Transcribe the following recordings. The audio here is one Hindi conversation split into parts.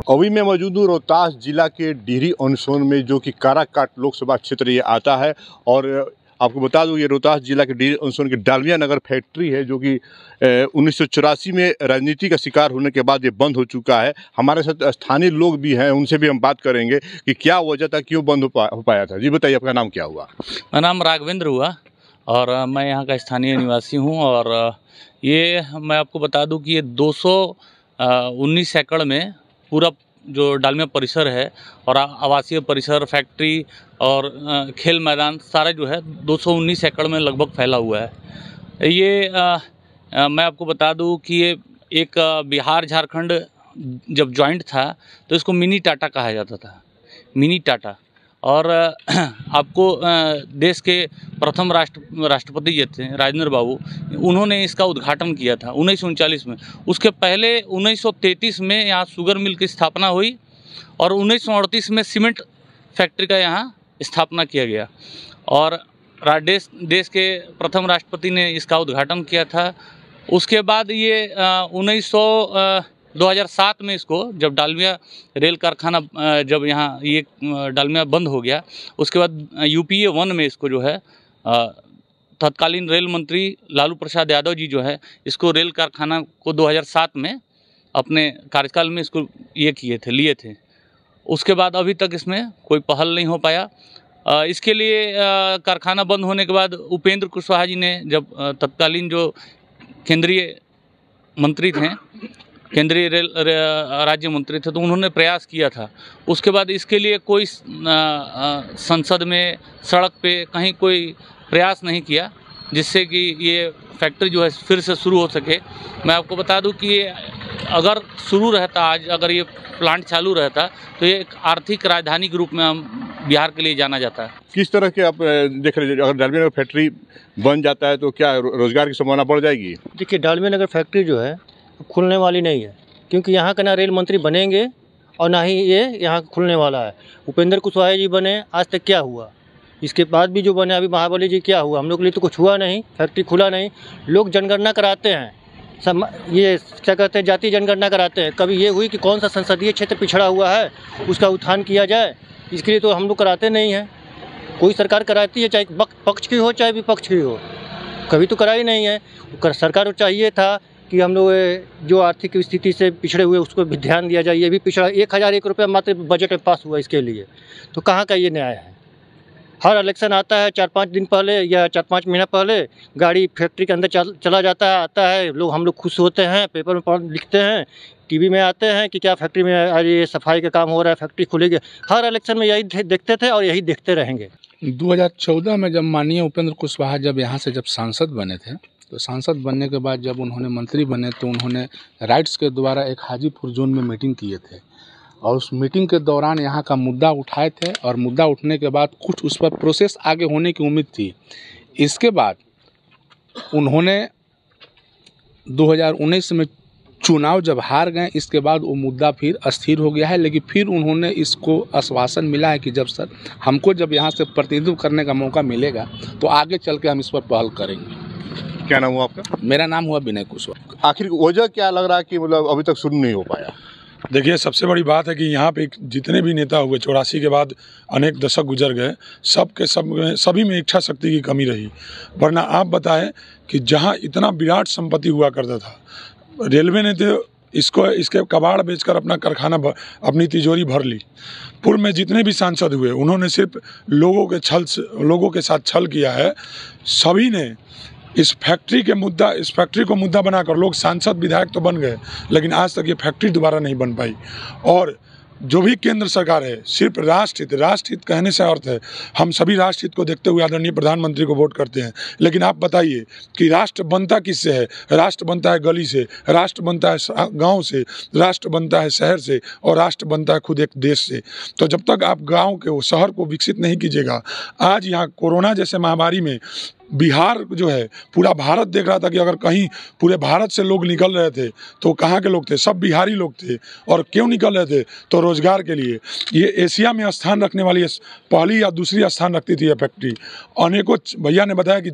अभी मैं मौजूद हूँ रोहतास जिला के डिहरी ऑन सोन में, जो कि काराकाट लोकसभा क्षेत्र ये आता है। और आपको बता दूँ, ये रोहतास जिला के डिहरी ऑन सोन की डालमिया नगर फैक्ट्री है, जो कि 1984 में राजनीति का शिकार होने के बाद ये बंद हो चुका है। हमारे साथ स्थानीय लोग भी हैं, उनसे भी हम बात करेंगे कि क्या वजह था, क्यों बंद हो पाया था। जी बताइए, आपका नाम क्या हुआ? मेरा नाम राघवेंद्र हुआ और मैं यहाँ का स्थानीय निवासी हूँ। और ये मैं आपको बता दूं कि ये 219 एकड़ में पूरा जो डालमिया परिसर है और आवासीय परिसर, फैक्ट्री और खेल मैदान सारा जो है 219 एकड़ में लगभग फैला हुआ है। ये मैं आपको बता दूं कि ये एक बिहार झारखंड जब जॉइंट था तो इसको मिनी टाटा कहा जाता था, मिनी टाटा। और आपको देश के प्रथम राष्ट्रपति जो थे राजेंद्र बाबू, उन्होंने इसका उद्घाटन किया था 1939 में। उसके पहले 1933 में यहाँ शुगर मिल की स्थापना हुई और 1938 में सीमेंट फैक्ट्री का यहाँ स्थापना किया गया। और देश के प्रथम राष्ट्रपति ने इसका उद्घाटन किया था। उसके बाद ये 2007 में इसको, जब डालमिया रेल कारखाना जब यहाँ ये डालमिया बंद हो गया, उसके बाद UPA 1 में इसको जो है तत्कालीन रेल मंत्री लालू प्रसाद यादव जी जो है इसको रेल कारखाना को 2007 में अपने कार्यकाल में इसको लिए थे। उसके बाद अभी तक इसमें कोई पहल नहीं हो पाया। इसके लिए कारखाना बंद होने के बाद उपेंद्र कुशवाहा जी ने, जब तत्कालीन जो केंद्रीय मंत्री थे, केंद्रीय रेल राज्य मंत्री थे, तो उन्होंने प्रयास किया था। उसके बाद इसके लिए कोई संसद में, सड़क पे कहीं कोई प्रयास नहीं किया जिससे कि ये फैक्ट्री जो है फिर से शुरू हो सके। मैं आपको बता दूं कि ये अगर शुरू रहता, आज अगर ये प्लांट चालू रहता तो ये एक आर्थिक राजधानी के रूप में हम बिहार के लिए जाना जाता है। किस तरह के आप देख रहे हैं, अगर डालमिया नगर फैक्ट्री बन जाता है तो क्या रोजगार की संभावना बढ़ जाएगी? देखिए, डालमिया नगर फैक्ट्री जो है खुलने वाली नहीं है, क्योंकि यहाँ का ना रेल मंत्री बनेंगे और ना ही ये यहाँ खुलने वाला है। उपेंद्र कुशवाहा जी बने, आज तक क्या हुआ? इसके बाद भी जो बने अभी महाबली जी, क्या हुआ? हम लोग के लिए तो कुछ हुआ नहीं, फैक्ट्री खुला नहीं। लोग जनगणना कराते हैं, सब ये क्या कहते हैं, जाति जनगणना कराते हैं। कभी ये हुई कि कौन सा संसदीय क्षेत्र पिछड़ा हुआ है उसका उत्थान किया जाए, इसके लिए तो हम लोग कराते नहीं हैं। कोई सरकार कराती है, चाहे पक्ष की हो चाहे विपक्ष की हो, कभी तो कराई नहीं है। सरकार को चाहिए था कि हम लोग जो आर्थिक स्थिति से पिछड़े हुए उसको भी ध्यान दिया जाए। ये भी पिछड़ा 1001 रुपया मात्र बजट में पास हुआ इसके लिए, तो कहाँ का ये न्याय है? हर इलेक्शन आता है 4-5 दिन पहले या 4-5 महीना पहले गाड़ी फैक्ट्री के अंदर चला जाता है, आता है, हम लोग खुश होते हैं, पेपर में लिखते हैं, टीवी में आते हैं कि क्या फैक्ट्री में आज ये सफाई का काम हो रहा है, फैक्ट्री खुलेगी। हर इलेक्शन में यही देखते थे और यही देखते रहेंगे। 2014 में जब माननीय उपेंद्र कुशवाहा जब यहाँ से सांसद बने थे, तो सांसद बनने के बाद जब उन्होंने मंत्री बने तो उन्होंने राइट्स के द्वारा एक हाजीपुर जोन में मीटिंग किए थे और उस मीटिंग के दौरान यहाँ का मुद्दा उठाए थे। और मुद्दा उठने के बाद कुछ उस पर प्रोसेस आगे होने की उम्मीद थी। इसके बाद उन्होंने 2019 में चुनाव जब हार गए, इसके बाद वो मुद्दा फिर अस्थिर हो गया है। लेकिन फिर उन्होंने इसको आश्वासन मिला है कि जब सर हमको जब यहाँ से प्रतिनिधित्व करने का मौका मिलेगा तो आगे चल के हम इस पर पहल करेंगे। क्या नाम हुआ आपका? मेरा नाम हुआ विनय कुशवाहा। आखिर वजह क्या लग रहा है कि मतलब अभी तक शुरू नहीं हो पाया? देखिए, सबसे बड़ी बात है कि यहाँ पे जितने भी नेता हुए, 84 के बाद अनेक दशक गुजर गए, सभी में इच्छा शक्ति की कमी रही। वरना आप बताएं कि जहाँ इतना विराट संपत्ति हुआ करता था, रेलवे ने तो इसके कबाड़ बेचकर अपना कारखाना अपनी तिजोरी भर ली। पूर्व में जितने भी सांसद हुए, उन्होंने सिर्फ लोगों के साथ छल किया है। सभी ने इस फैक्ट्री को मुद्दा बनाकर लोग सांसद विधायक तो बन गए, लेकिन आज तक ये फैक्ट्री दोबारा नहीं बन पाई। और जो भी केंद्र सरकार है, सिर्फ राष्ट्रहित कहने से अर्थ है हम सभी राष्ट्रहित को देखते हुए आदरणीय प्रधानमंत्री को वोट करते हैं। लेकिन आप बताइए कि राष्ट्र बनता किससे है? राष्ट्र बनता है गली से, राष्ट्र बनता है गांव से, राष्ट्र बनता है शहर से और राष्ट्र बनता है खुद एक देश से। तो जब तक आप गांव के शहर को विकसित नहीं कीजिएगा, आज यहाँ कोरोना जैसे महामारी में बिहार जो है, पूरा भारत देख रहा था कि अगर कहीं पूरे भारत से लोग निकल रहे थे तो कहाँ के लोग थे? सब बिहारी लोग थे। और क्यों निकल रहे थे? तो रोजगार के लिए। ये एशिया में स्थान रखने वाली पहली या दूसरी स्थान रखती थी ये फैक्ट्री। अनेकों भैया ने बताया कि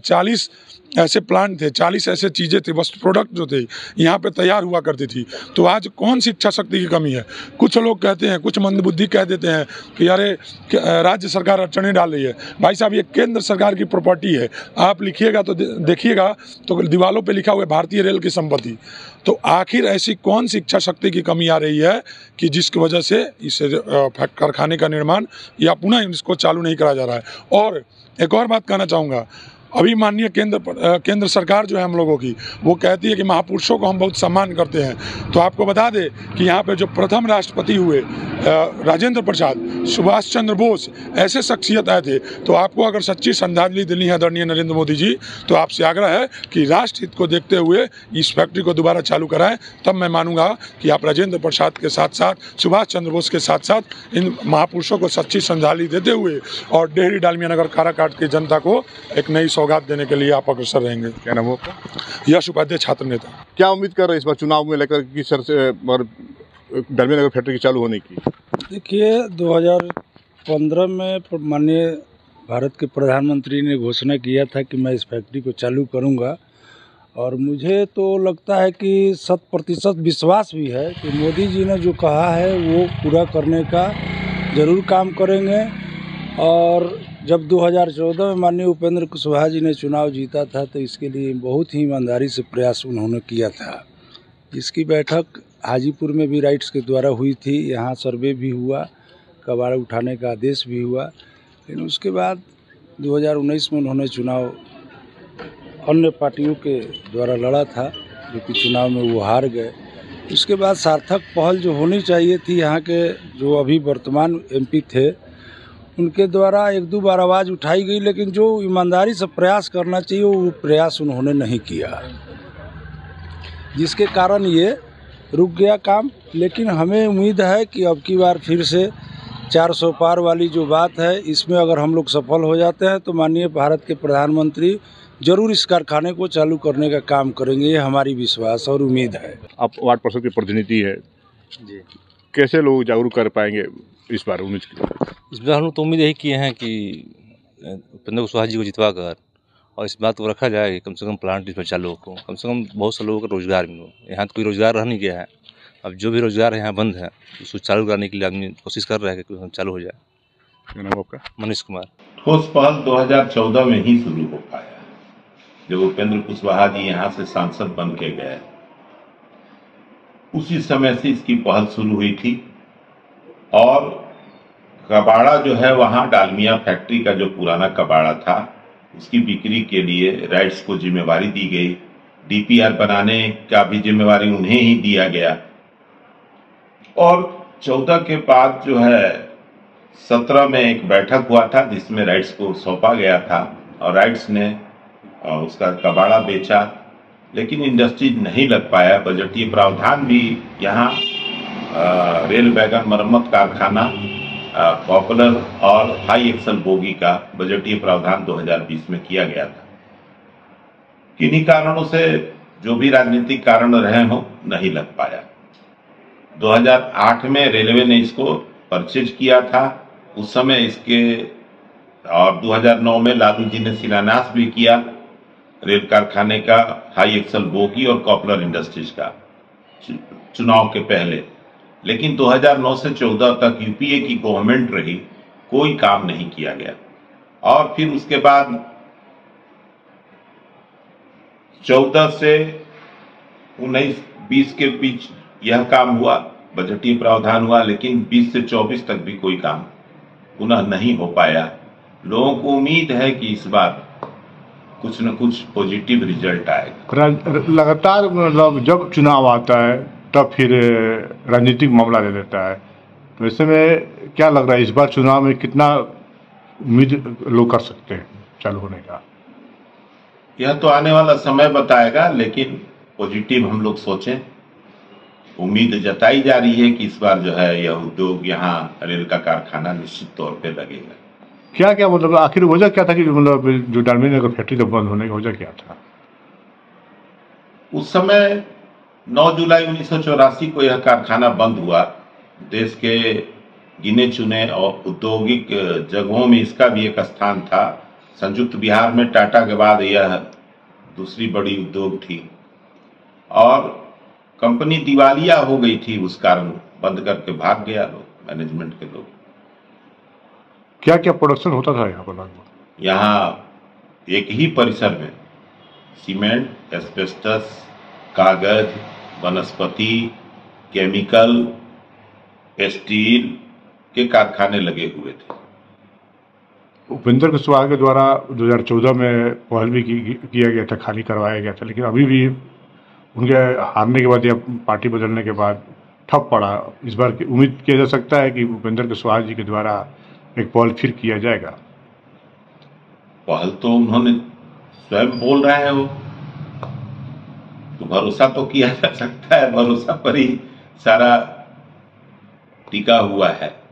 ऐसे प्लांट थे, 40 ऐसे चीज़ें थी, वस्तु प्रोडक्ट जो थे यहाँ पे तैयार हुआ करती थी। तो आज कौन सी इच्छा शक्ति की कमी है? कुछ लोग कहते हैं, कुछ मंदबुद्धि कह देते हैं कि अरे राज्य सरकार अड़चनें डाल रही है। भाई साहब, ये केंद्र सरकार की प्रॉपर्टी है। आप लिखिएगा तो देखिएगा तो दीवारों पे लिखा हुआ है भारतीय रेल की संपत्ति। तो आखिर ऐसी कौन सी इच्छा शक्ति की कमी आ रही है कि जिसकी वजह से इस कारखाने का निर्माण या पुनः इसको चालू नहीं करा जा रहा है? और एक और बात कहना चाहूँगा, अभी माननीय केंद्र सरकार जो है हम लोगों की, वो कहती है कि महापुरुषों को हम बहुत सम्मान करते हैं। तो आपको बता दें कि यहाँ पे जो प्रथम राष्ट्रपति हुए राजेंद्र प्रसाद, सुभाष चंद्र बोस, ऐसे शख्सियत आए थे। तो आपको अगर सच्ची श्रद्धांजलि देनी है आदरणीय नरेंद्र मोदी जी, तो आपसे आग्रह है कि राष्ट्र हित को देखते हुए इस फैक्ट्री को दोबारा चालू कराएं। तब मैं मानूंगा कि आप राजेंद्र प्रसाद के साथ साथ, सुभाष चंद्र बोस के साथ साथ इन महापुरुषों को सच्ची श्रद्धांजलि देते हुए और डेहरी डालमिया नगर काराकाट की जनता को एक नई सौगात देने के लिए आप अग्रसर रहेंगे। क्या नाम होगा? यश उपाध्याय, छात्र नेता। क्या उम्मीद कर रहे हैं इस बार चुनाव में लेकर कि सर से और डालमिया नगर फैक्ट्री की चालू होने की? देखिए, 2015 में माननीय भारत के प्रधानमंत्री ने घोषणा किया था कि मैं इस फैक्ट्री को चालू करूंगा, और मुझे तो लगता है कि 100% विश्वास भी है कि मोदी जी ने जो कहा है वो पूरा करने का ज़रूर काम करेंगे। और जब 2014 में माननीय उपेंद्र कुशवाहा जी ने चुनाव जीता था तो इसके लिए बहुत ही ईमानदारी से प्रयास उन्होंने किया था। इसकी बैठक हाजीपुर में भी राइट्स के द्वारा हुई थी, यहाँ सर्वे भी हुआ, कबाड़ा उठाने का आदेश भी हुआ। लेकिन उसके बाद 2019 में उन्होंने चुनाव अन्य पार्टियों के द्वारा लड़ा था, जो कि चुनाव में वो हार गए। उसके बाद सार्थक पहल जो होनी चाहिए थी, यहाँ के जो अभी वर्तमान MP थे उनके द्वारा एक दो बार आवाज़ उठाई गई, लेकिन जो ईमानदारी से प्रयास करना चाहिए वो प्रयास उन्होंने नहीं किया, जिसके कारण ये रुक गया काम। लेकिन हमें उम्मीद है कि अब की बार फिर से 400 पार वाली जो बात है, इसमें अगर हम लोग सफल हो जाते हैं तो माननीय भारत के प्रधानमंत्री जरूर इस कारखाने को चालू करने का काम करेंगे, ये हमारी विश्वास और उम्मीद है। आप वार्ड परिषद के प्रतिनिधि है जी, कैसे लोग जागरूक कर पाएंगे इस बार? उम्मीद इस बार हम लोग तो उम्मीद यही किए हैं कि उपेंद्र कुशवाहा जी को जितवा कर और इस बात को रखा जाए कि कम से कम प्लांट इसमें चालू हो, कम से कम बहुत से लोगों को रोजगार मिले। यहाँ तो कोई रोजगार रह नहीं गया है, अब जो भी रोजगार है यहाँ बंद है, उसको चालू करने के लिए आदमी कोशिश कर रहा है कि चालू हो जाए। क्या नाम आपका? मनीष कुमार। ठोस पहल 2014 में ही शुरू हो पाया, जब उपेंद्र कुशवाहा जी यहाँ से सांसद बन के गए, उसी समय से इसकी पहल शुरू हुई थी। और कबाड़ा जो है वहाँ डालमिया फैक्ट्री का जो पुराना कबाड़ा था, उसकी बिक्री के लिए राइट्स को जिम्मेवारी दी गई। DPR बनाने का भी जिम्मेवारी उन्हें ही दिया गया। और 14 के बाद जो है 17 में एक बैठक हुआ था जिसमें राइट्स को सौंपा गया था और राइट्स ने उसका कबाड़ा बेचा, लेकिन इंडस्ट्री नहीं लग पाया। बजटीय प्रावधान भी यहाँ रेल वैगन मरम्मत कारखाना, पॉपुलर और हाई एक्सल बोगी का बजटीय प्रावधान 2020 में किया गया था। किन्हीं कारणों से, जो भी राजनीतिक कारण रहे हों, नहीं लग पाया। 2008 में रेलवे ने इसको परचेज किया था, उस समय इसके, और 2009 में लालू जी ने शिलान्यास भी किया रेल कारखाने का, हाई एक्सल बोगी और कॉपलर इंडस्ट्रीज का, चुनाव के पहले। लेकिन 2009 से 14 तक UPA की गवर्नमेंट रही, कोई काम नहीं किया गया। और फिर उसके बाद 14 से 19-20 के बीच यह काम हुआ, बजटीय प्रावधान हुआ, लेकिन 20 से 24 तक भी कोई काम पुनः नहीं हो पाया। लोगों को उम्मीद है कि इस बार कुछ न कुछ पॉजिटिव रिजल्ट आएगा। लगातार मतलब जब चुनाव आता है तब फिर राजनीतिक मामला ले लेता है, तो ऐसे में क्या लग रहा है इस बार चुनाव में कितना उम्मीद लोग कर सकते हैं चालू होने का? यह तो आने वाला समय बताएगा, लेकिन पॉजिटिव हम लोग सोचें। उम्मीद जताई जा रही है कि इस बार जो है यह उद्योग, यहाँ रेल का कारखाना निश्चित तौर पे लगेगा। क्या क्या मतलब आखिर वजह क्या था कि मतलब जो डालमिया नगर फैक्ट्री तो बंद होने की वजह क्या था? उस समय 9 जुलाई 1984 को यह कारखाना बंद हुआ। देश के गिने चुने और औद्योगिक जगहों में इसका भी एक स्थान था। संयुक्त बिहार में टाटा के बाद यह दूसरी बड़ी उद्योग थी और कंपनी दिवालिया हो गई थी, उस कारण बंद करके भाग गया लोग, मैनेजमेंट के लोग। क्या क्या प्रोडक्शन होता था यहाँ पर लगभग? यहाँ एक ही परिसर में सीमेंट, एस्बेस्टस, कागज, वनस्पति, केमिकल, स्टील के कारखाने लगे हुए थे। उपेंद्र कुशवाहा के द्वारा 2014 में पहल भी किया गया था, खाली करवाया गया था, लेकिन अभी भी उनके हारने के बाद या पार्टी बदलने के बाद ठप पड़ा। इस बार की उम्मीद किया जा सकता है कि उपेंद्र कुशवाहा जी के द्वारा एक पहल फिर किया जाएगा। पहल तो उन्होंने स्वयं बोल रहे हैं वो, तो भरोसा तो किया जा सकता है, भरोसा पर ही सारा टिका हुआ है।